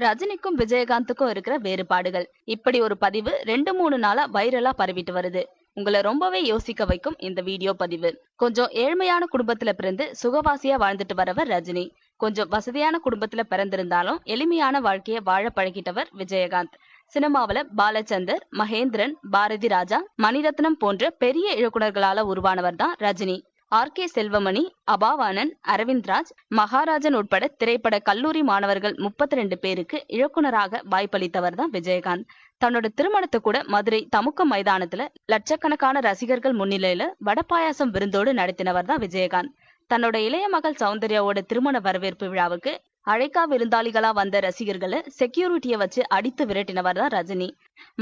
ரஜினிக்கும் விஜயகாந்துக்கும் இருக்கிற வேறுபாடுகள். இப்படி ஒரு பதிவு 2-3 நாளா வைரலா பரவிட்டு வருது. உங்களை ரொம்பவே யோசிக்க வைக்கும் இந்த வீடியோ பதிவு. கொஞ்சம் ஏழ்மையான குடும்பத்துல பிறந்து சுகவாசியா வாழ்ந்துட்டு வரவர் ரஜினி. கொஞ்சம் வசதியான குடும்பத்துல பிறந்திருந்தாலும் எளிமையான வாழ்க்கைய வாழ பழகிட்டவர் விஜயகாந்த். சினிமாவில பாலச்சந்தர், மகேந்திரன், பாரதி ராஜா, மணிரத்னம் போன்ற பெரிய இயக்குனர்களால உருவானவர் தான் ரஜினி. ஆர்.கே. செல்வமணி, அபாவானன், அரவிந்த்ராஜ், மகாராஜன் உட்பட திரைப்பட கல்லூரி மாணவர்கள் 32 பேருக்கு இயக்குனராக வாய்ப்பளித்தவர் தான் விஜயகாந்த். தன்னோட திருமணத்தை கூட மதுரை தமுக்கம் மைதானத்துல லட்சக்கணக்கான ரசிகர்கள் முன்னிலையில வடபாயாசம் விருந்தோடு நடத்தினவர் தான் விஜயகாந்த். தன்னோட இளைய மகள் சௌந்தர்யாவோட திருமண வரவேற்பு விழாவுக்கு அழைக்கா விருந்தாளிகளா வந்த ரசிகர்களை செக்யூரிட்டியை வச்சு அடித்து விரட்டினவர் தான் ரஜினி.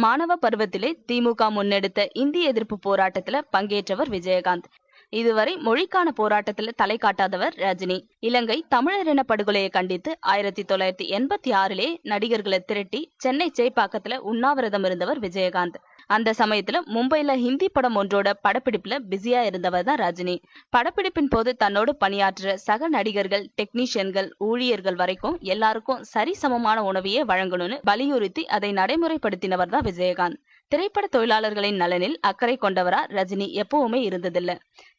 மாணவ பருவத்திலே திமுக முன்னெடுத்த இந்திய எதிர்ப்பு போராட்டத்துல பங்கேற்றவர் விஜயகாந்த். இதுவரை மொழிக்கான போராட்டத்தில் தலை காட்டாதவர் ரஜினி. இலங்கை தமிழர் இன படுகொலையை கண்டித்து 1986 நடிகர்களை திரட்டி சென்னை சேப்பாக்கத்துல உண்ணாவிரதம் இருந்தவர் விஜயகாந்த். அந்த சமயத்துல மும்பைல ஹிந்தி படம் ஒன்றோட படப்பிடிப்புல பிஸியா இருந்தவர் தான் ரஜினி. படப்பிடிப்பின் போது தன்னோடு பணியாற்ற சக நடிகர்கள், டெக்னீஷியன்கள், ஊழியர்கள் வரைக்கும் எல்லாருக்கும் சரிசமமான உணவையே வழங்கணும்னு வலியுறுத்தி அதை நடைமுறைப்படுத்தினவர் தான் விஜயகாந்த். திரைப்பட தொழிலாளர்களின் நலனில் அக்கறை கொண்டவரா ரஜினி எப்பவுமே இருந்ததில்ல.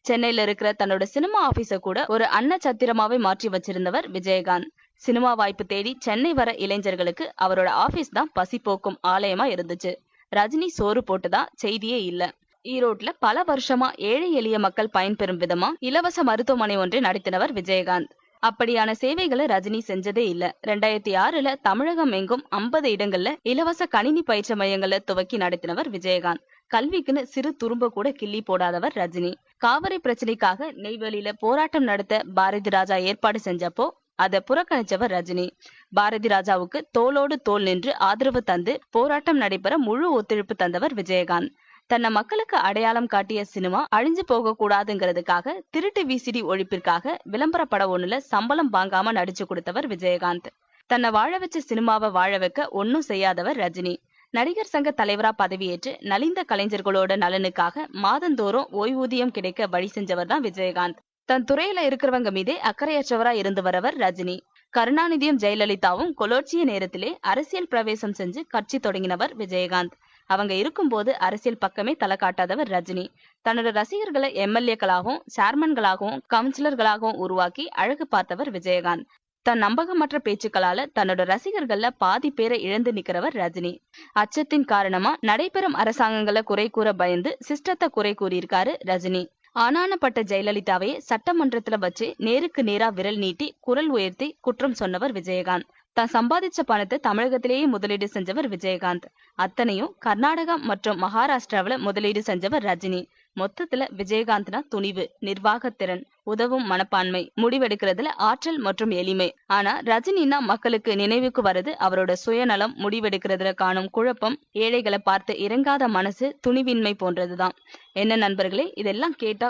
சென்னையில இருக்கிற தன்னோட சினிமா ஆபீஸ கூட ஒரு அன்னச்சத்திரமாவே மாற்றி வச்சிருந்தவர் விஜயகாந்த். சினிமா வாய்ப்பு தேடி சென்னை வர இளைஞர்களுக்கு அவரோட ஆபீஸ் தான் பசி போக்கும் ஆலயமா இருந்துச்சு. ரஜினி சோறு போட்டுதா செய்தியே இல்ல. ஈரோட்ல பல வருஷமா ஏழை எளிய மக்கள் பயன்பெறும் விதமா இலவச மருத்துவமனை ஒன்றை நடத்தினவர் விஜயகாந்த். அப்படியான சேவைகளை ரஜினி செஞ்சதே இல்ல. 2006 தமிழகம் எங்கும் 50 இடங்கள்ல இலவச கணினி பயிற்சி மையங்களை துவக்கி நடத்தினவர் விஜயகாந்த். கல்விக்குன்னு சிறு துரும்ப கூட கிள்ளி போடாதவர் ரஜினி. காவிரி பிரச்சனைக்காக நெய்வேலியில போராட்டம் நடத்த பாரதி ராஜா ஏற்பாடு செஞ்சப்போ அதை புறக்கணிச்சவர் ரஜினி. பாரதி ராஜாவுக்கு தோளோடு தோள் நின்று ஆதரவு தந்து போராட்டம் நடைபெற முழு ஒத்துழைப்பு தந்தவர் விஜயகாந்த். தன்னை மக்களுக்கு அடையாளம் காட்டிய சினிமா அழிஞ்சு போக கூடாதுங்கிறதுக்காக திருட்டு விசிடி ஒழிப்பிற்காக விளம்பர படம் ஒண்ணுல சம்பளம் வாங்காம நடிச்சு கொடுத்தவர் விஜயகாந்த். தன்னை வாழ வச்ச சினிமாவை வாழ வைக்க ஒன்னும் செய்யாதவர் ரஜினி. நடிகர் சங்க தலைவரா பதவியேற்று நலிந்த கலைஞர்களோட நலனுக்காக மாதந்தோறும் ஓய்வூதியம் கிடைக்க வழி செஞ்சவர் தான் விஜயகாந்த். தன் துறையில இருக்கிறவங்க மீதே அக்கறையற்றவரா இருந்து வரவர் ரஜினி. கருணாநிதியும் ஜெயலலிதாவும் கொலோட்சிய நேரத்திலே அரசியல் பிரவேசம் செஞ்சு கட்சி தொடங்கினவர் விஜயகாந்த். அவங்க இருக்கும்போது அரசியல் பக்கமே தலை காட்டாதவர் ரஜினி. தன்னோட ரசிகர்களை எம்எல்ஏக்களாகவும் சேர்மன்களாகவும் கவுன்சிலர்களாகவும் உருவாக்கி அழகு பார்த்தவர் விஜயகாந்த். தன் நம்பகமற்ற பேச்சுக்களால தன்னோட ரசிகர்கள்ல பாதி பேரை இழந்து நிக்கிறவர் ரஜினி. அச்சத்தின் காரணமா நடைபெறும் அரசாங்கங்களை குறை கூற பயந்து சிஸ்டத்தை குறை கூறியிருக்காரு ரஜினி. ஆனானப்பட்ட ஜெயலலிதாவையே சட்டமன்றத்துல வச்சு நேருக்கு நேரா விரல் நீட்டி குரல் உயர்த்தி குற்றம் சொன்னவர் விஜயகாந்த். தான் சம்பாதிச்ச பணத்தை தமிழகத்திலேயே முதலீடு செஞ்சவர் விஜயகாந்த். அத்தனையும் கர்நாடகா மற்றும் மகாராஷ்டிராவில முதலீடு செஞ்சவர் ரஜினி. மொத்தத்துல விஜயகாந்த்னா துணிவு, நிர்வாகத்திறன், உதவும் மனப்பான்மை, முடிவெடுக்கிறதுல ஆற்றல் மற்றும் எளிமை. ஆனா ரஜினினா மக்களுக்கு நினைவுக்கு வருது அவரோட சுயநலம், முடிவெடுக்கிறதுல காணும் குழப்பம், ஏழைகளை பார்த்து இறங்காத மனசு, துணிவின்மை போன்றதுதான். என்ன நண்பர்களே, இதெல்லாம் கேட்டா